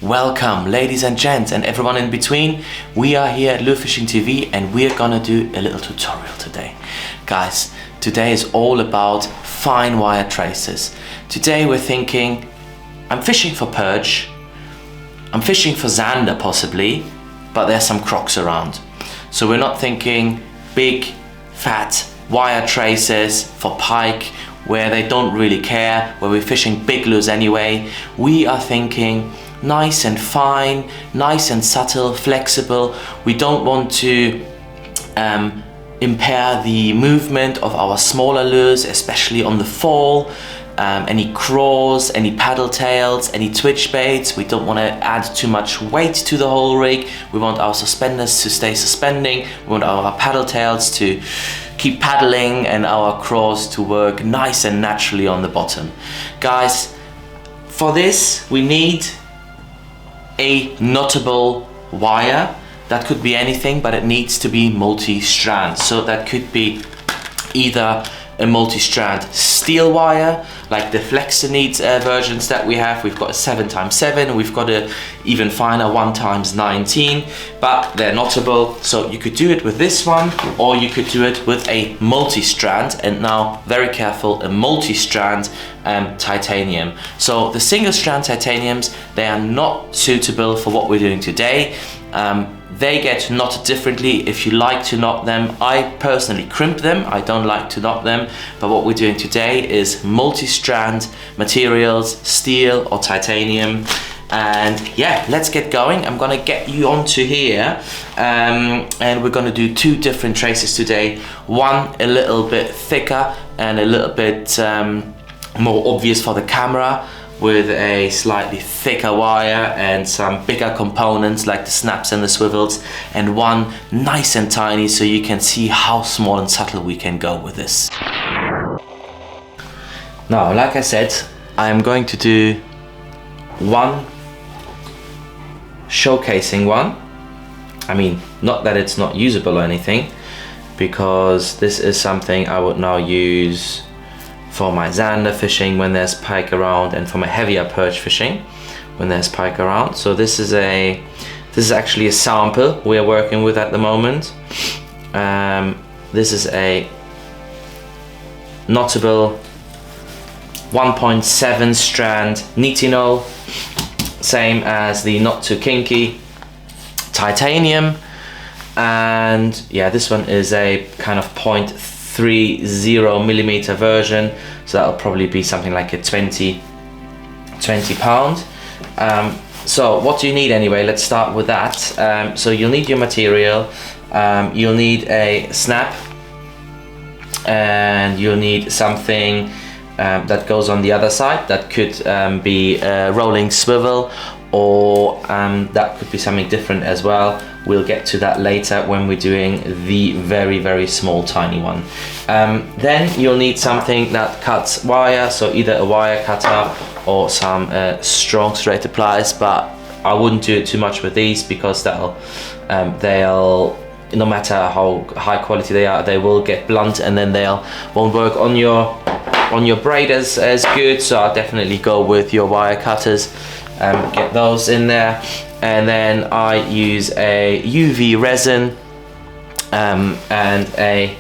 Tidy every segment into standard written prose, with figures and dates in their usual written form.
Welcome, ladies and gents, and everyone in between. We are here at Lure Fishing TV, and we're gonna do a little tutorial today. Guys, today is all about fine wire traces. Today we're thinking, I'm fishing for perch, I'm fishing for zander possibly, but there's some crocs around. So we're not thinking big, fat wire traces for pike, where they don't really care, where we're fishing big lures anyway. We are thinking nice and fine, nice and subtle, flexible. We don't want to impair the movement of our smaller lures, especially on the fall. Any crawls, any paddle tails, any twitch baits. We don't want to add too much weight to the whole rig. We want our suspenders to stay suspending. We want our paddle tails to keep paddling and our crawls to work nice and naturally on the bottom. Guys, for this we need a knottable wire. That could be anything, but it needs to be multi-strand. So that could be either a multi-strand steel wire, like the Flexonit versions that we have. We've got a 7x7, we've got a even finer 1x19, but they're knottable. So you could do it with this one, or you could do it with a multi-strand. And now, very careful, a multi-strand titanium. So the single strand titaniums, they are not suitable for what we're doing today. They get knotted differently if you like to knot them. I personally crimp them, I don't like to knot them, but what we're doing today is multi-strand materials, steel or titanium. And yeah, let's get going. I'm gonna get you onto here, and we're gonna do two different traces today. One a little bit thicker and a little bit more obvious for the camera, with a slightly thicker wire and some bigger components like the snaps and the swivels, and one nice and tiny so you can see how small and subtle we can go with this. Now, like I said, I am going to do one showcasing one. I mean, not that it's not usable or anything, because this is something I would now use for my zander fishing when there's pike around, and for my heavier perch fishing when there's pike around. So this is actually a sample we're working with at the moment. This is a knottable 1.7 strand Nitinol, same as the not too kinky titanium. And yeah, this one is a kind of 0.30 millimeter version, so that'll probably be something like a 20 pound. So what do you need anyway? Let's start with that. So you'll need your material, you'll need a snap, and you'll need something that goes on the other side. That could be a rolling swivel, or that could be something different as well. We'll get to that later when we're doing the very, very small, tiny one. Then you'll need something that cuts wire, so either a wire cutter or some strong straight pliers, but I wouldn't do it too much with these, because they'll, no matter how high quality they are, they will get blunt, and then won't work on your braid as good. So I'll definitely go with your wire cutters. Get those in there, and then I use a UV resin and a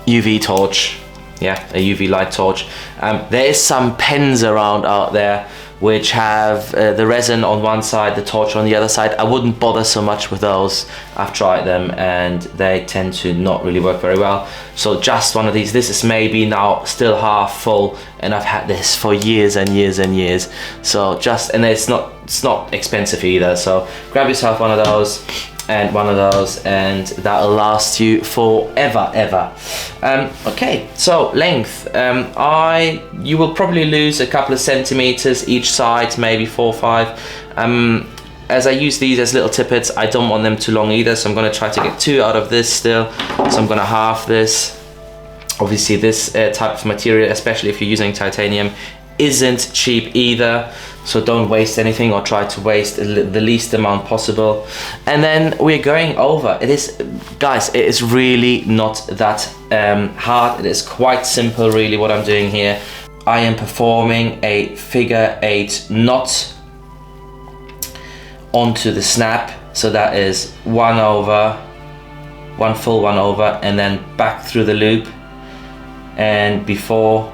UV torch. Yeah, a UV light torch. There is some pens around out there which have the resin on one side, the torch on the other side. I wouldn't bother so much with those. I've tried them and they tend to not really work very well. So just one of these. This is maybe now still half full, and I've had this for years and years and years. So and it's not expensive either. So grab yourself one of those and one of those, and that'll last you forever, ever. Okay, so length. You will probably lose a couple of centimeters each side, maybe 4 or 5. As I use these as little tippets, I don't want them too long either, so I'm gonna try to get 2 out of this still. So I'm gonna halve this. Obviously this type of material, especially if you're using titanium, isn't cheap either, so don't waste anything, or try to waste the least amount possible. And then we're going over. It is, guys, it is really not that hard. It is quite simple really what I'm doing here. I am performing a figure 8 knot onto the snap. So that is 1 over, 1 full 1 over, and then back through the loop. And before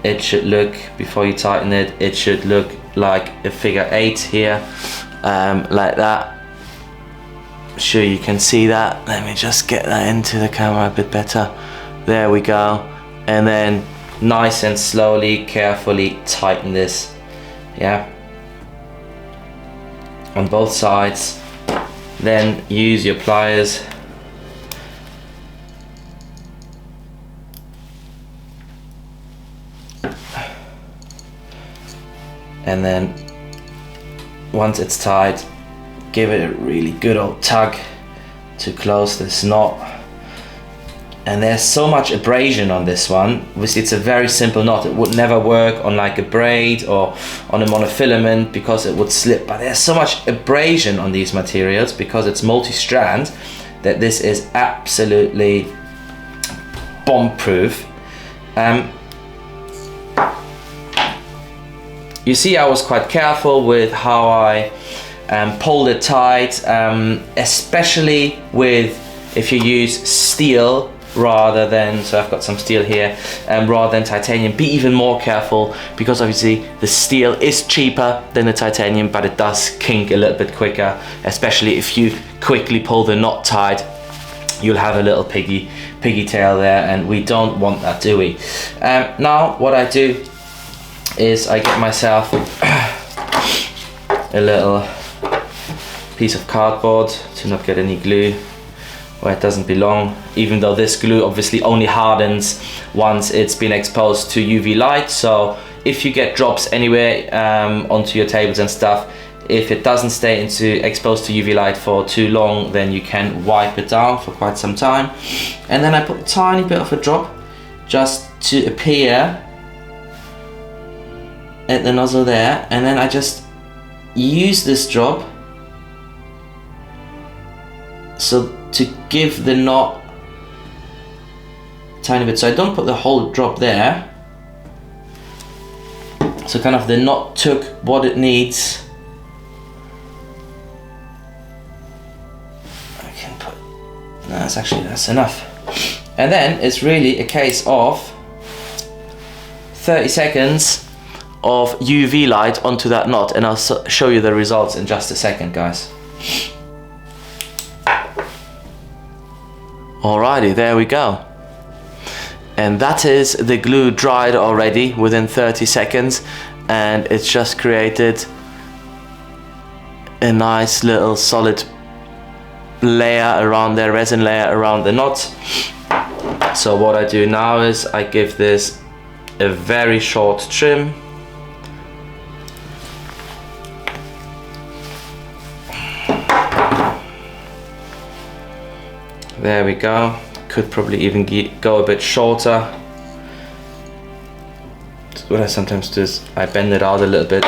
it should look, before you tighten it, it should look like a figure 8 here, like that. Sure you can see that. Let me just get that into the camera a bit better. There we go. And then nice and slowly, carefully tighten this, yeah, on both sides. Then use your pliers and then once it's tight, give it a really good old tug to close this knot. And there's so much abrasion on this one. Obviously it's a very simple knot. It would never work on like a braid or on a monofilament because it would slip, but there's so much abrasion on these materials because it's multi-strand that this is absolutely bomb-proof. You see, I was quite careful with how I pulled it tight, especially with if you use steel rather than, so I've got some steel here, rather than titanium. Be even more careful because obviously the steel is cheaper than the titanium, but it does kink a little bit quicker, especially if you quickly pull the knot tight. You'll have a little piggy tail there, and we don't want that, do we? Now what I do is I get myself a little piece of cardboard to not get any glue where it doesn't belong, even though this glue obviously only hardens once it's been exposed to UV light. So if you get drops anywhere onto your tables and stuff, if it doesn't stay exposed to UV light for too long, then you can wipe it down for quite some time. And then I put a tiny bit of a drop just to appear at the nozzle there, and then I just use this drop so to give the knot a tiny bit. So I don't put the whole drop there, so kind of the knot took what it needs. I can put, no, that's enough. And then it's really a case of 30 seconds of UV light onto that knot, and I'll show you the results in just a second, guys. Alrighty, there we go. And that is the glue dried already within 30 seconds, and it's just created a nice little solid layer around there, resin layer around the knot. So what I do now is I give this a very short trim. There we go. Could probably even go a bit shorter. What I sometimes do is I bend it out a little bit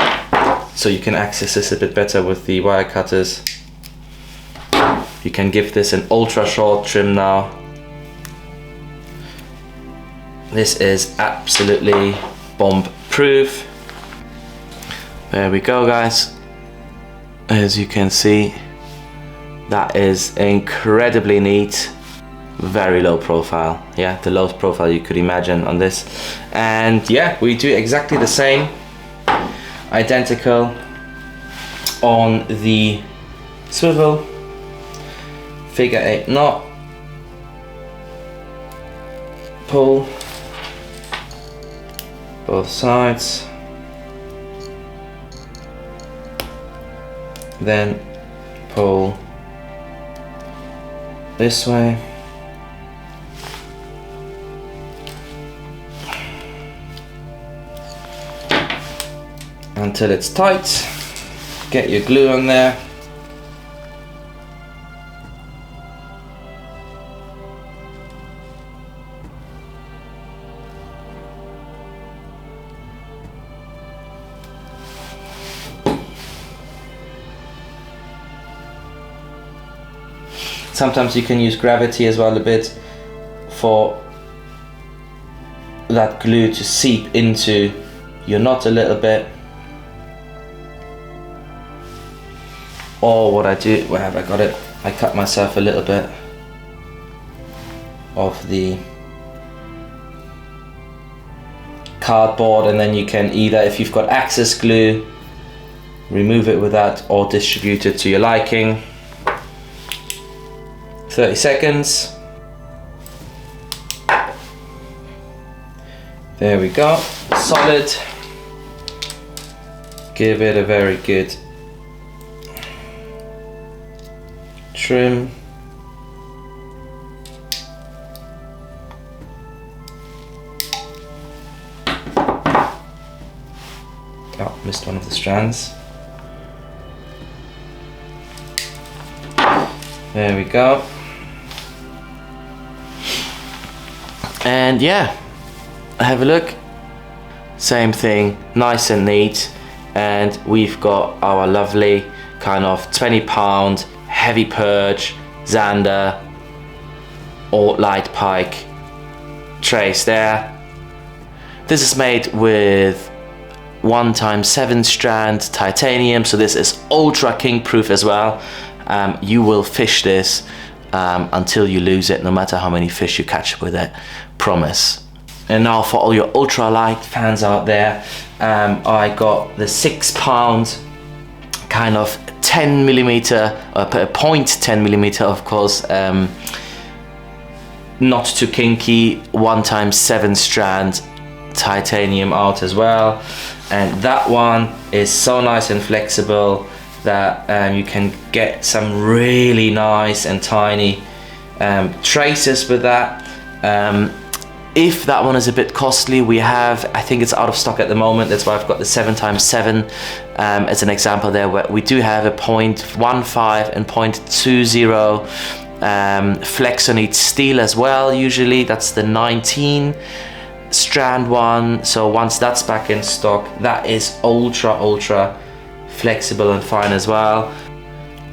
so you can access this a bit better with the wire cutters. You can give this an ultra short trim now. This is absolutely bomb proof. There we go, guys. As you can see, that is incredibly neat, very low profile. Yeah, the lowest profile you could imagine on this. And yeah, we do exactly the same, identical on the swivel, figure 8 knot, pull both sides, then pull this way, until it's tight. Get your glue on there. Sometimes you can use gravity as well a bit for that glue to seep into your knot a little bit. Or what I do, where have I got it? I cut myself a little bit of the cardboard, and then you can either, if you've got access glue, remove it with that or distribute it to your liking. 30 seconds. There we go, solid. Give it a very good trim. Oh, missed one of the strands. There we go. And yeah, have a look. Same thing, nice and neat. And we've got our lovely kind of 20-pound heavy purge Zander or light pike trace there. This is made with 1x7 strand titanium, so this is ultra king proof as well. You will fish this until you lose it, no matter how many fish you catch with it, promise. And now for all your ultra light fans out there, I got the 6-pound kind of 10mm, 0.10mm of course, not too kinky, 1x7 strand titanium out as well. And that one is so nice and flexible that you can get some really nice and tiny traces with that. If that one is a bit costly, we have, I think it's out of stock at the moment, that's why I've got the 7x7 as an example there, where we do have a 0.15 and 0.20 Flexonit Steel as well. Usually that's the 19 strand one, so once that's back in stock, that is ultra flexible and fine as well.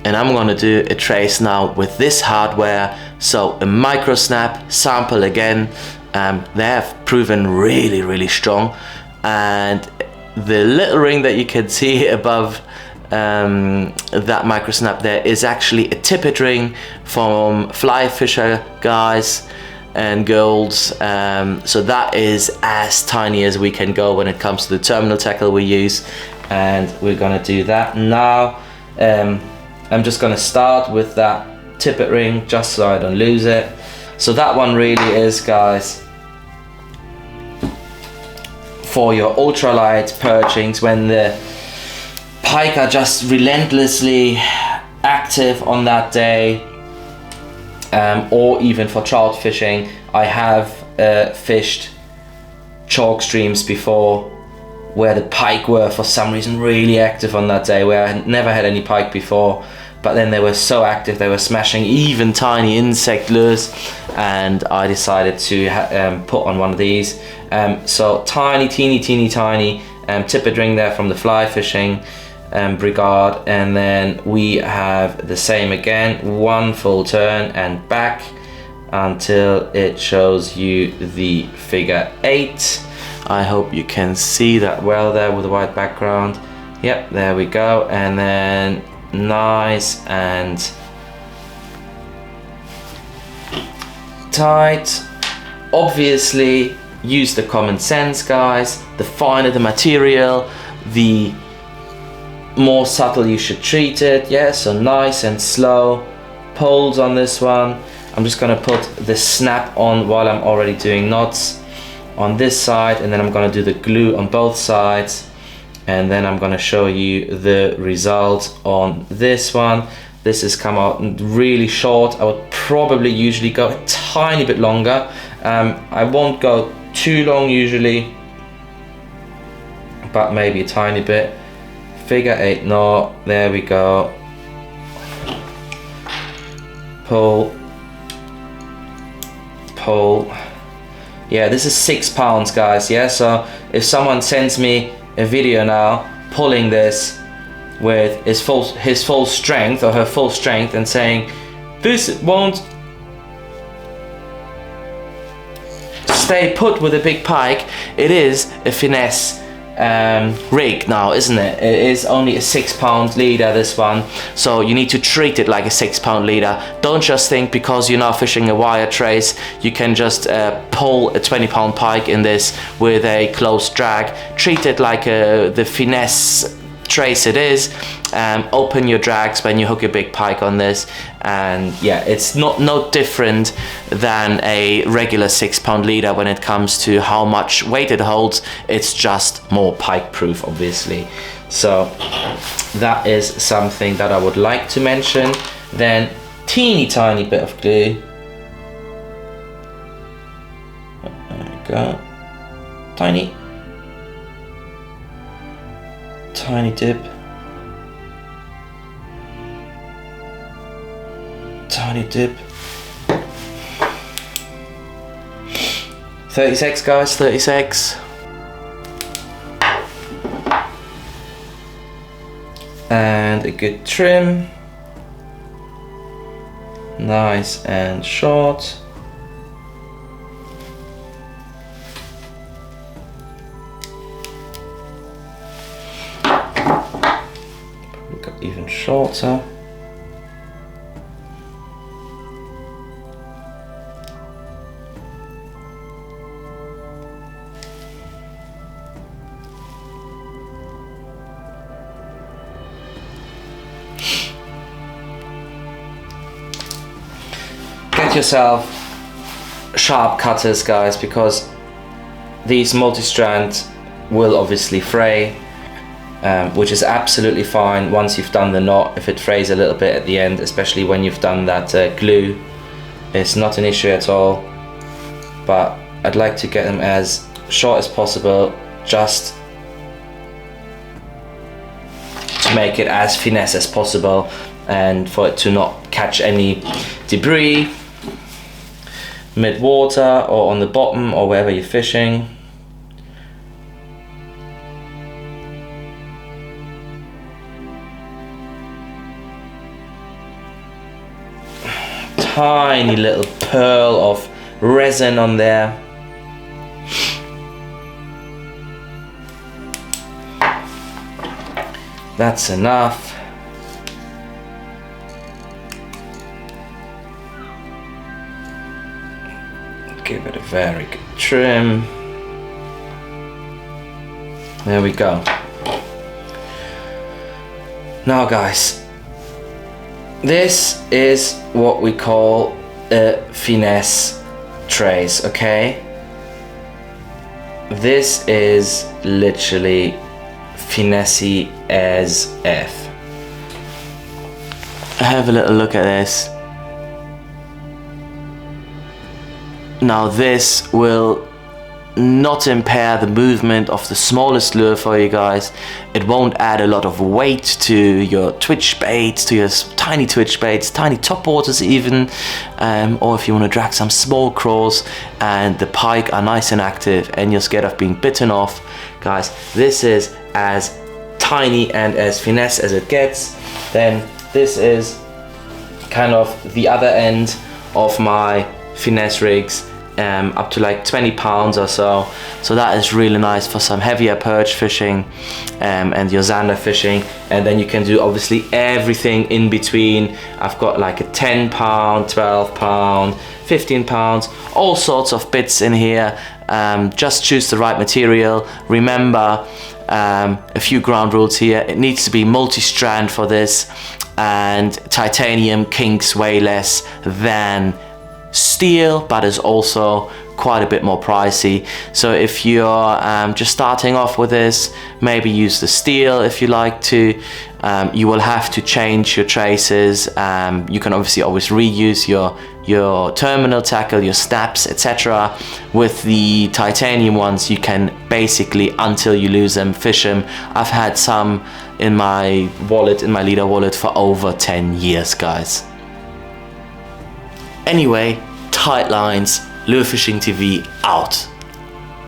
And I'm gonna do a trace now with this hardware, so a micro snap sample again. They have proven really strong, and the little ring that you can see above that micro snap there is actually a Tippet ring from fly fisher guys and girls. So that is as tiny as we can go when it comes to the terminal tackle we use, and we're gonna do that now. I'm just gonna start with that Tippet ring just so I don't lose it. So that one really is, guys, for your ultralight perchings when the pike are just relentlessly active on that day, or even for trout fishing. I have fished chalk streams before where the pike were for some reason really active on that day, where I had never had any pike before, but then they were so active they were smashing even tiny insect lures, and I decided to put on one of these. So tiny Tippet ring there from the fly fishing brigade, and then we have the same again, one full turn and back until it shows you the figure 8. I hope you can see that well there with the white background. Yep, there we go. And then nice and tight. Obviously use the common sense, guys. The finer the material, the more subtle you should treat it. Yeah, so nice and slow poles on this one. I'm just gonna put the snap on while I'm already doing knots on this side, and then I'm gonna do the glue on both sides, and then I'm gonna show you the result on this one. This has come out really short. I would probably usually go a tiny bit longer. I won't go too long usually, but maybe a tiny bit. Figure 8 knot, there we go. Pull. Yeah, this is 6 pounds, guys. Yeah, so if someone sends me a video now pulling this with his full strength or her full strength and saying this won't stay put with a big pike, it is a finesse rig now, isn't it? It is only a 6-pound leader, this one, so you need to treat it like a 6-pound leader. Don't just think because you're now fishing a wire trace you can just pull a 20-pound pike in this with a close drag. Treat it like the Finesse Trace it is. Open your drags when you hook a big pike on this, and yeah, it's no different than a regular 6-pound leader when it comes to how much weight it holds. It's just more pike proof, obviously. So that is something that I would like to mention. Then teeny tiny bit of glue. There we go. Tiny dip, tiny dip. 30 secs, guys, 30 secs. And a good trim, nice and short. Even shorter. Get yourself sharp cutters, guys, because these multi-strand will obviously fray. Which is absolutely fine once you've done the knot. If it frays a little bit at the end, especially when you've done that glue, it's not an issue at all. But I'd like to get them as short as possible, just to make it as finesse as possible and for it to not catch any debris mid-water or on the bottom or wherever you're fishing. Tiny little pearl of resin on there. That's enough. Give it a very good trim. There we go. Now, guys, this is what we call a finesse trace, okay? This is literally finessy as F. Have a little look at this. Now this will not impair the movement of the smallest lure for you guys. It won't add a lot of weight to your twitch baits, to your tiny twitch baits, tiny top waters even, or if you want to drag some small crawls and the pike are nice and active and you're scared of being bitten off, guys, this is as tiny and as finesse as it gets. Then this is kind of the other end of my finesse rigs, up to like 20 pounds or so. So that is really nice for some heavier perch fishing and your zander fishing. And then you can do obviously everything in between. I've got like a 10 pound, 12 pound, 15 pounds, all sorts of bits in here. Just choose the right material. Remember a few ground rules here. It needs to be multi-strand for this, and titanium kinks way less than steel, but is also quite a bit more pricey. So if you're just starting off with this, maybe use the steel if you like to. You will have to change your traces. You can obviously always reuse your terminal tackle, your snaps, etc. With the titanium ones, you can basically, until you lose them, fish them. I've had some in my wallet, in my leader wallet, for over 10 years, guys. Anyway, tight lines, Lure Fishing TV out.